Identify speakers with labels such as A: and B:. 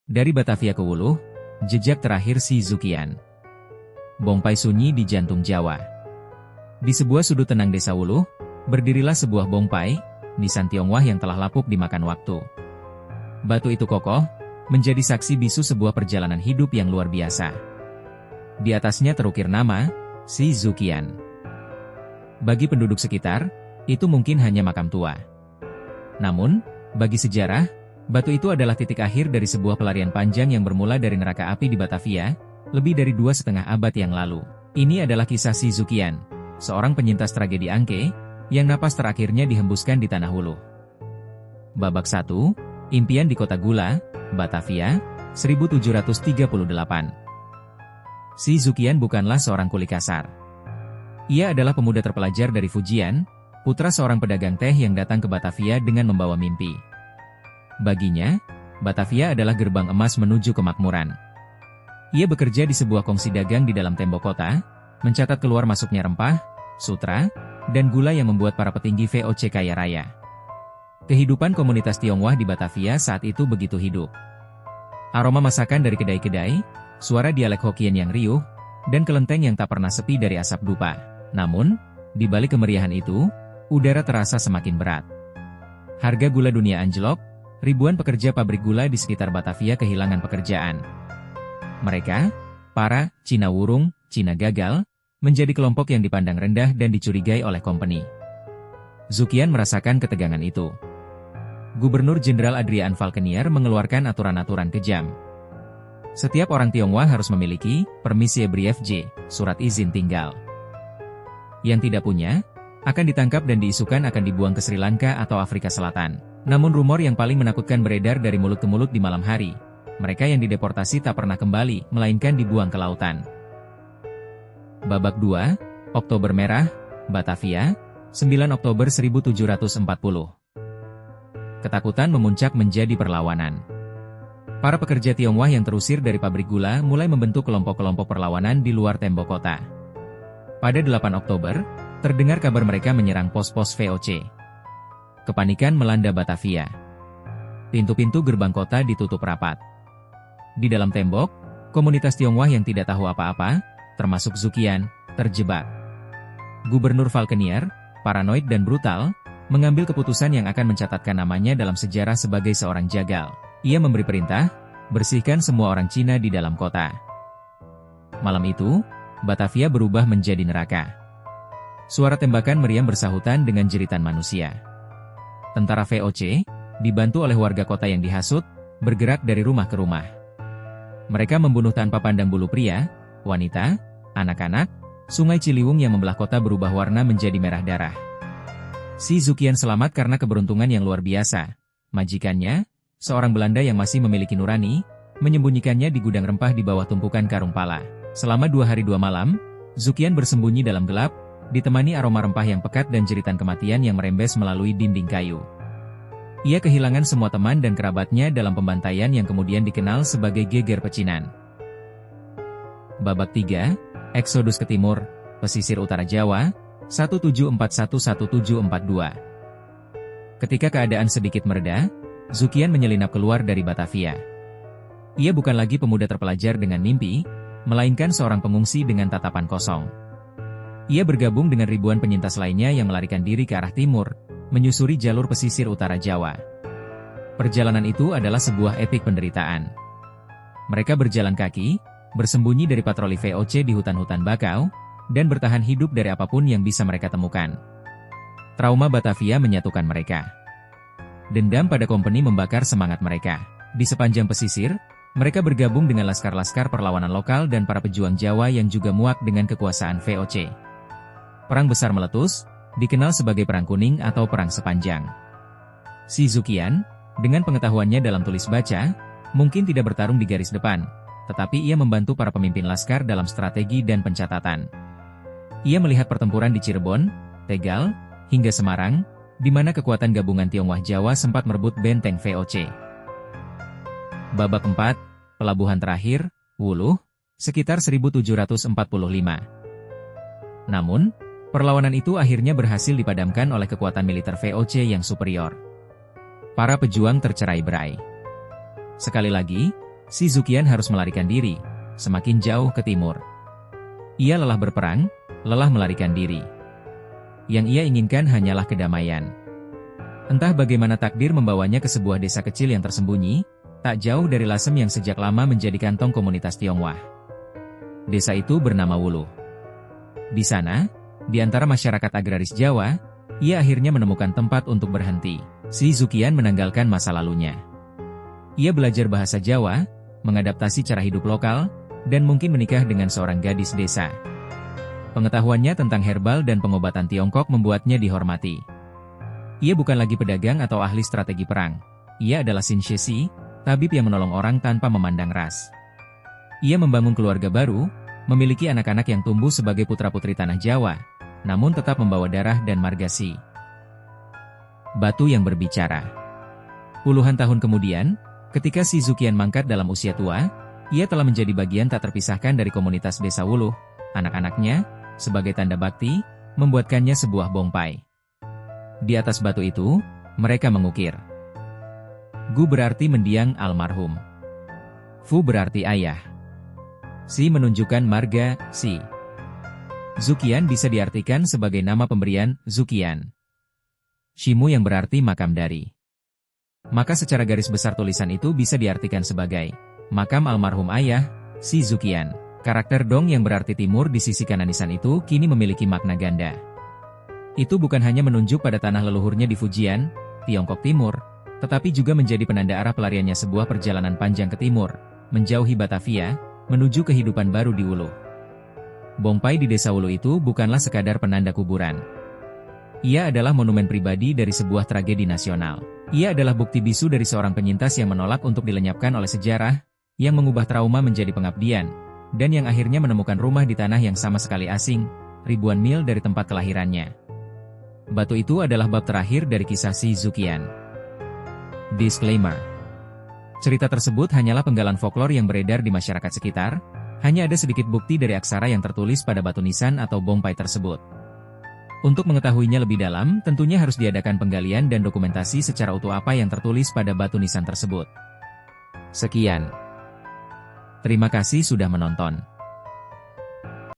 A: Dari Batavia ke Wuluh, jejak terakhir Si Zukian. Bongpai sunyi di jantung Jawa. Di sebuah sudut tenang desa Wuluh, berdirilah sebuah bongpai, nisan Tionghoa yang telah lapuk dimakan waktu. Batu itu kokoh, menjadi saksi bisu sebuah perjalanan hidup yang luar biasa. Di atasnya terukir nama, Si Zukian. Bagi penduduk sekitar, itu mungkin hanya makam tua. Namun, bagi sejarah, batu itu adalah titik akhir dari sebuah pelarian panjang yang bermula dari neraka api di Batavia, lebih dari 2,5 abad yang lalu. Ini adalah kisah Si Zukian, seorang penyintas tragedi Angke, yang napas terakhirnya dihembuskan di tanah Wuluh. Babak 1, Impian di Kota Gula, Batavia, 1738. Si Zukian bukanlah seorang kuli kasar. Ia adalah pemuda terpelajar dari Fujian, putra seorang pedagang teh yang datang ke Batavia dengan membawa mimpi. Baginya, Batavia adalah gerbang emas menuju kemakmuran. Ia bekerja di sebuah kongsi dagang di dalam tembok kota, mencatat keluar masuknya rempah, sutra, dan gula yang membuat para petinggi VOC kaya raya. Kehidupan komunitas Tionghoa di Batavia saat itu begitu hidup. Aroma masakan dari kedai-kedai, suara dialek Hokkien yang riuh, dan kelenteng yang tak pernah sepi dari asap dupa. Namun, di balik kemeriahan itu, udara terasa semakin berat. Harga gula dunia anjlok, ribuan pekerja pabrik gula di sekitar Batavia kehilangan pekerjaan. Mereka, para Cina wurung, Cina gagal, menjadi kelompok yang dipandang rendah dan dicurigai oleh kompeni. Zukian merasakan ketegangan itu. Gubernur Jenderal Adriaan Falkenier mengeluarkan aturan-aturan kejam. Setiap orang Tionghoa harus memiliki permisi briefje, surat izin tinggal. Yang tidak punya, akan ditangkap dan diisukan akan dibuang ke Sri Lanka atau Afrika Selatan. Namun rumor yang paling menakutkan beredar dari mulut ke mulut di malam hari. Mereka yang dideportasi tak pernah kembali, melainkan dibuang ke lautan. Babak 2, Oktober Merah, Batavia, 9 Oktober 1740. Ketakutan memuncak menjadi perlawanan. Para pekerja Tionghoa yang terusir dari pabrik gula mulai membentuk kelompok-kelompok perlawanan di luar tembok kota. Pada 8 Oktober, terdengar kabar mereka menyerang pos-pos VOC. Kepanikan melanda Batavia. Pintu-pintu gerbang kota ditutup rapat. Di dalam tembok, komunitas Tionghoa yang tidak tahu apa-apa, termasuk Zukian, terjebak. Gubernur Falkenier, paranoid dan brutal, mengambil keputusan yang akan mencatatkan namanya dalam sejarah sebagai seorang jagal. Ia memberi perintah, bersihkan semua orang Cina di dalam kota. Malam itu, Batavia berubah menjadi neraka. Suara tembakan meriam bersahutan dengan jeritan manusia. Tentara VOC, dibantu oleh warga kota yang dihasut, bergerak dari rumah ke rumah. Mereka membunuh tanpa pandang bulu pria, wanita, anak-anak. Sungai Ciliwung yang membelah kota berubah warna menjadi merah darah. Si Zukian selamat karena keberuntungan yang luar biasa. Majikannya, seorang Belanda yang masih memiliki nurani, menyembunyikannya di gudang rempah di bawah tumpukan karung pala. Selama 2 hari 2 malam, Zukian bersembunyi dalam gelap, ditemani aroma rempah yang pekat dan jeritan kematian yang merembes melalui dinding kayu. Ia kehilangan semua teman dan kerabatnya dalam pembantaian yang kemudian dikenal sebagai Geger Pecinan. Babak 3, Eksodus ke Timur, Pesisir Utara Jawa, 1741-1742. Ketika keadaan sedikit mereda, Zukian menyelinap keluar dari Batavia. Ia bukan lagi pemuda terpelajar dengan mimpi, melainkan seorang pengungsi dengan tatapan kosong. Ia bergabung dengan ribuan penyintas lainnya yang melarikan diri ke arah timur, menyusuri jalur pesisir utara Jawa. Perjalanan itu adalah sebuah epik penderitaan. Mereka berjalan kaki, bersembunyi dari patroli VOC di hutan-hutan bakau, dan bertahan hidup dari apapun yang bisa mereka temukan. Trauma Batavia menyatukan mereka. Dendam pada kompeni membakar semangat mereka. Di sepanjang pesisir, mereka bergabung dengan laskar-laskar perlawanan lokal dan para pejuang Jawa yang juga muak dengan kekuasaan VOC. Perang besar meletus, dikenal sebagai Perang Kuning atau Perang Sepanjang. Si Zukian, dengan pengetahuannya dalam tulis baca, mungkin tidak bertarung di garis depan, tetapi ia membantu para pemimpin laskar dalam strategi dan pencatatan. Ia melihat pertempuran di Cirebon, Tegal, hingga Semarang, di mana kekuatan gabungan Tionghoa Jawa sempat merebut benteng VOC. Babak 4, Pelabuhan Terakhir, Wuluh, sekitar 1745. Namun, perlawanan itu akhirnya berhasil dipadamkan oleh kekuatan militer VOC yang superior. Para pejuang tercerai-berai. Sekali lagi, Si Zuqian harus melarikan diri, semakin jauh ke timur. Ia lelah berperang, lelah melarikan diri. Yang ia inginkan hanyalah kedamaian. Entah bagaimana takdir membawanya ke sebuah desa kecil yang tersembunyi, tak jauh dari Lasem yang sejak lama menjadi kantong komunitas Tionghoa. Desa itu bernama Wuluh. Di sana, di antara masyarakat agraris Jawa, ia akhirnya menemukan tempat untuk berhenti. Si Zuqian menanggalkan masa lalunya. Ia belajar bahasa Jawa, mengadaptasi cara hidup lokal, dan mungkin menikah dengan seorang gadis desa. Pengetahuannya tentang herbal dan pengobatan Tiongkok membuatnya dihormati. Ia bukan lagi pedagang atau ahli strategi perang. Ia adalah Xin Shesi, tabib yang menolong orang tanpa memandang ras. Ia membangun keluarga baru, memiliki anak-anak yang tumbuh sebagai putra-putri tanah Jawa, namun tetap membawa darah dan marga Xi. Batu yang berbicara. Puluhan tahun kemudian, ketika Si Zuqian mangkat dalam usia tua, ia telah menjadi bagian tak terpisahkan dari komunitas desa Wuluh. Anak-anaknya, sebagai tanda bakti, membuatkannya sebuah bongpai. Di atas batu itu, mereka mengukir. Gu berarti mendiang almarhum. Fu berarti ayah. Si menunjukkan marga Si. Zuqian bisa diartikan sebagai nama pemberian Zuqian. Shimu yang berarti makam dari. Maka secara garis besar tulisan itu bisa diartikan sebagai makam almarhum ayah, Si Zuqian. Karakter Dong yang berarti timur di sisi kanan nisan itu kini memiliki makna ganda. Itu bukan hanya menunjuk pada tanah leluhurnya di Fujian, Tiongkok Timur, tetapi juga menjadi penanda arah pelariannya sebuah perjalanan panjang ke timur, menjauhi Batavia, menuju kehidupan baru di Wuluh. Bongpai di desa Wuluh itu bukanlah sekadar penanda kuburan. Ia adalah monumen pribadi dari sebuah tragedi nasional. Ia adalah bukti bisu dari seorang penyintas yang menolak untuk dilenyapkan oleh sejarah, yang mengubah trauma menjadi pengabdian, dan yang akhirnya menemukan rumah di tanah yang sama sekali asing, ribuan mil dari tempat kelahirannya. Batu itu adalah bab terakhir dari kisah Si Zuqian. Disclaimer. Cerita tersebut hanyalah penggalan folklor yang beredar di masyarakat sekitar, hanya ada sedikit bukti dari aksara yang tertulis pada batu nisan atau bongpai tersebut. Untuk mengetahuinya lebih dalam, tentunya harus diadakan penggalian dan dokumentasi secara utuh apa yang tertulis pada batu nisan tersebut. Sekian. Terima kasih sudah menonton.